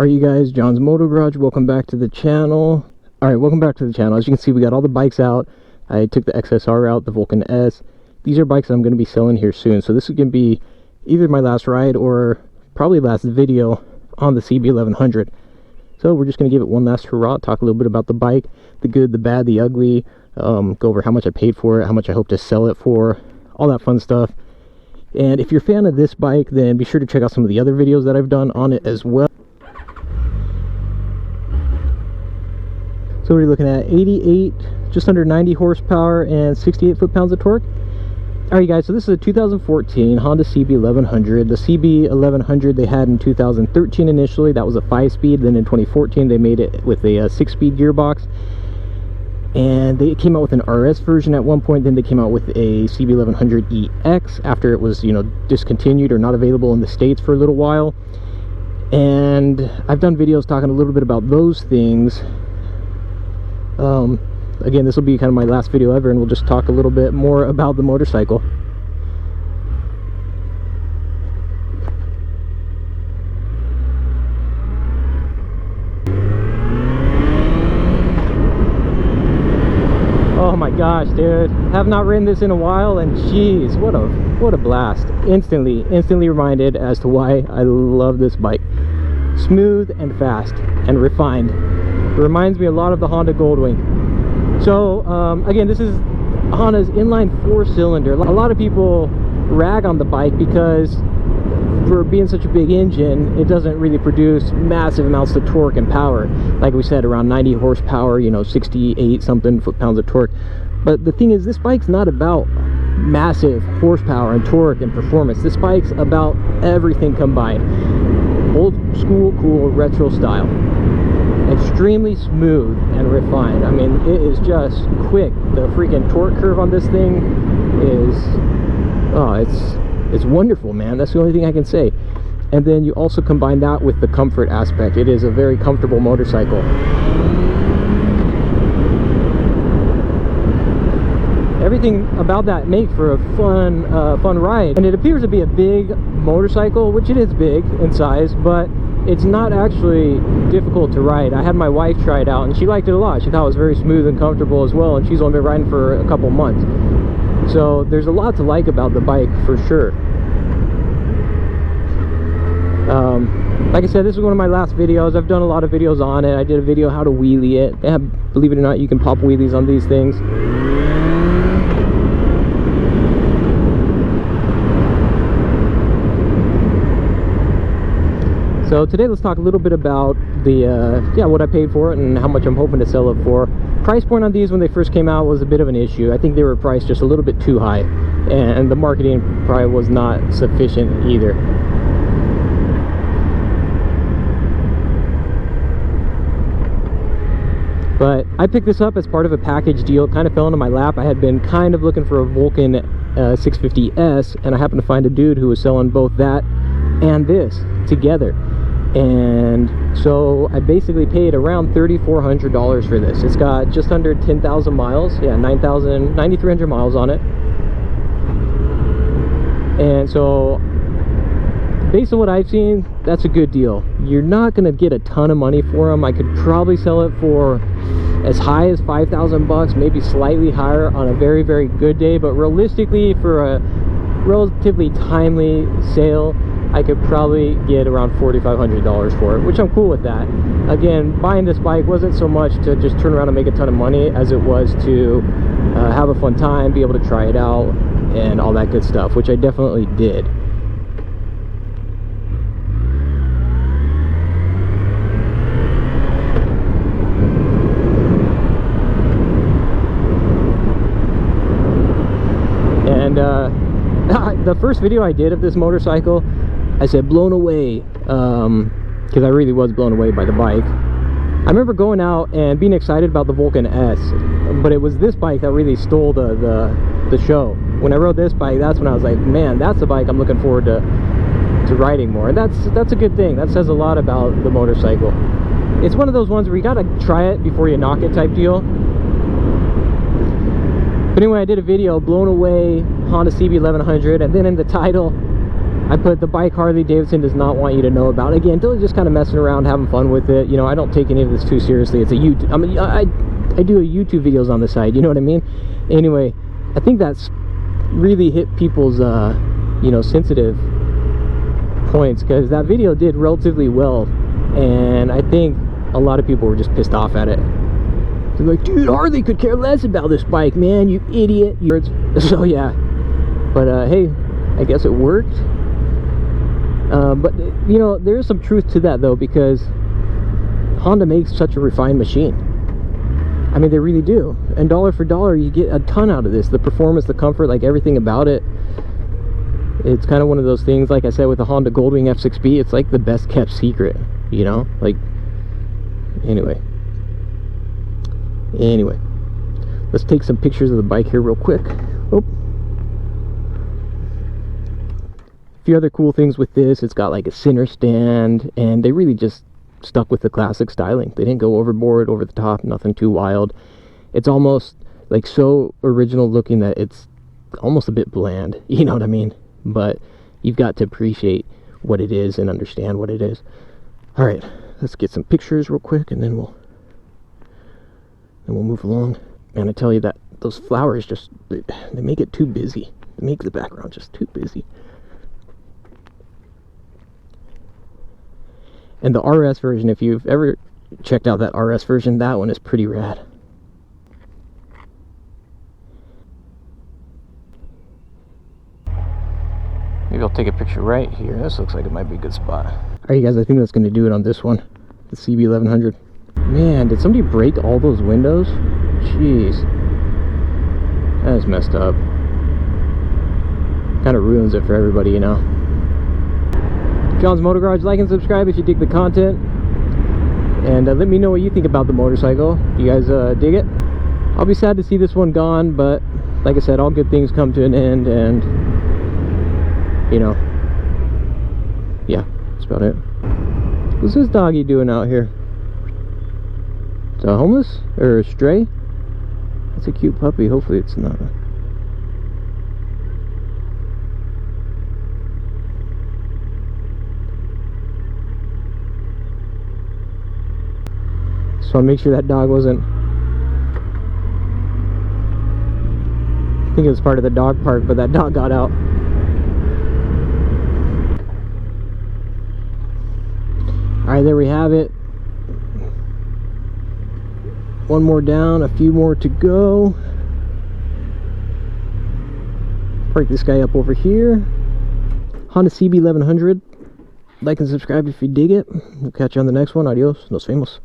Are you guys? John's Moto Garage. Welcome back to the channel. Alright, welcome back to the channel. As you can see, we got all the bikes out. I took the XSR out, the Vulcan S. These are bikes that I'm going to be selling here soon. So this is going to be either my last ride or probably last video on the CB1100. So we're just going to give it one last hurrah, talk a little bit about the bike, the good, the bad, the ugly, go over how much I paid for it, how much I hope to sell it for, all that fun stuff. And if you're a fan of this bike, then be sure to check out some of the other videos that I've done on it as well. So we're looking at 88, just under 90 horsepower and 68 foot-pounds of torque. Alright guys, so this is a 2014 Honda CB1100. The CB1100 they had in 2013 initially. That was a 5-speed. Then in 2014 they made it with a 6-speed gearbox. And they came out with an RS version at one point. Then they came out with a CB1100EX after it was, discontinued or not available in the States for a little while. And I've done videos talking a little bit about those things. Again, this will be kind of my last video ever, and we'll just talk a little bit more about the motorcycle. Oh my gosh, dude, have not ridden this in a while, and jeez, what a blast. Instantly reminded as to why I love this bike. Smooth and fast and refined. It reminds me a lot of the Honda Goldwing. So again, this is Honda's inline 4-cylinder. A lot of people rag on the bike because for being such a big engine, it doesn't really produce massive amounts of torque and power. Like we said, around 90 horsepower, 68 something foot-pounds of torque. But the thing is, this bike's not about massive horsepower and torque and performance. This bike's about everything combined. Old school, cool, retro style. Extremely smooth and refined. I mean, it is just quick. The freaking torque curve on this thing is, it's wonderful, man. That's the only thing I can say. And then you also combine that with the comfort aspect. It is a very comfortable motorcycle. Everything about that makes for a fun ride. And it appears to be a big motorcycle, which it is big in size, but it's not actually difficult to ride. I had my wife try it out and she liked it a lot. She thought it was very smooth and comfortable as well, and she's only been riding for a couple months. So there's a lot to like about the bike for sure. Like I said, this is one of my last videos. I've done a lot of videos on it. I did a video how to wheelie it. And believe it or not, you can pop wheelies on these things. So today let's talk a little bit about the what I paid for it and how much I'm hoping to sell it for. Price point on these when they first came out was a bit of an issue. I think they were priced just a little bit too high, and the marketing probably was not sufficient either. But I picked this up as part of a package deal. It kind of fell into my lap. I had been kind of looking for a Vulcan 650S, and I happened to find a dude who was selling both that and this together. And so I basically paid around $3,400 for this. It's got just under 10,000 miles. Yeah, 9,300 miles on it. And so based on what I've seen, that's a good deal. You're not going to get a ton of money for them. I could probably sell it for as high as 5,000 bucks, maybe slightly higher on a very, very good day. But realistically, for a relatively timely sale, I could probably get around $4,500 for it, which I'm cool with that. Again, buying this bike wasn't so much to just turn around and make a ton of money as it was to have a fun time, be able to try it out, and all that good stuff, which I definitely did. And the first video I did of this motorcycle, I said blown away, because I really was blown away by the bike. I remember going out and being excited about the Vulcan S, but it was this bike that really stole the show. When I rode this bike, that's when I was like, man, that's the bike I'm looking forward to riding more. And that's a good thing. That says a lot about the motorcycle. It's one of those ones where you gotta try it before you knock it type deal. But anyway, I did a video, blown away Honda CB1100, and then in the title I put the bike Harley Davidson does not want you to know about. Again, Dylan's just kind of messing around, having fun with it. You know, I don't take any of this too seriously. It's a YouTube. I mean, I do a YouTube videos on the side. You know what I mean? Anyway, I think that's really hit people's you know, sensitive points, because that video did relatively well, and I think a lot of people were just pissed off at it. They're like, dude, Harley could care less about this bike, man, you idiot. So yeah, but hey, I guess it worked. But you know, there's some truth to that though, because Honda makes such a refined machine. I mean, they really do, and dollar for dollar you get a ton out of this. The performance, the comfort, like everything about it. It's kind of one of those things, like I said, with the Honda Goldwing F6B, it's like the best kept secret, you know? Like, anyway, let's take some pictures of the bike here real quick. Oh. A few other cool things with this: it's got like a center stand, and they really just stuck with the classic styling. They didn't go overboard, over the top, nothing too wild. It's almost like so original looking that it's almost a bit bland, you know what I mean? But you've got to appreciate what it is and understand what it is. All right, let's get some pictures real quick, and then we'll move along. Man, I tell you that those flowers just they make it too busy. They make the background just too busy. And the RS version, if you've ever checked out that RS version, that one is pretty rad. Maybe I'll take a picture right here. This looks like it might be a good spot. Alright, you guys, I think that's going to do it on this one. The CB1100. Man, did somebody break all those windows? Jeez. That is messed up. Kind of ruins it for everybody, you know. John's Motor Garage, like and subscribe if you dig the content. And let me know what you think about the motorcycle. Do you guys dig it? I'll be sad to see this one gone, but like I said, all good things come to an end, and you know, yeah, that's about it. What's this doggy doing out here? Is it homeless or a stray? That's a cute puppy. Hopefully it's not. Just want to make sure that dog wasn't. I think it was part of the dog park, but that dog got out. Alright, there we have it. One more down, a few more to go. Park this guy up over here. Honda CB1100. Like and subscribe if you dig it. We'll catch you on the next one. Adios, nos vemos.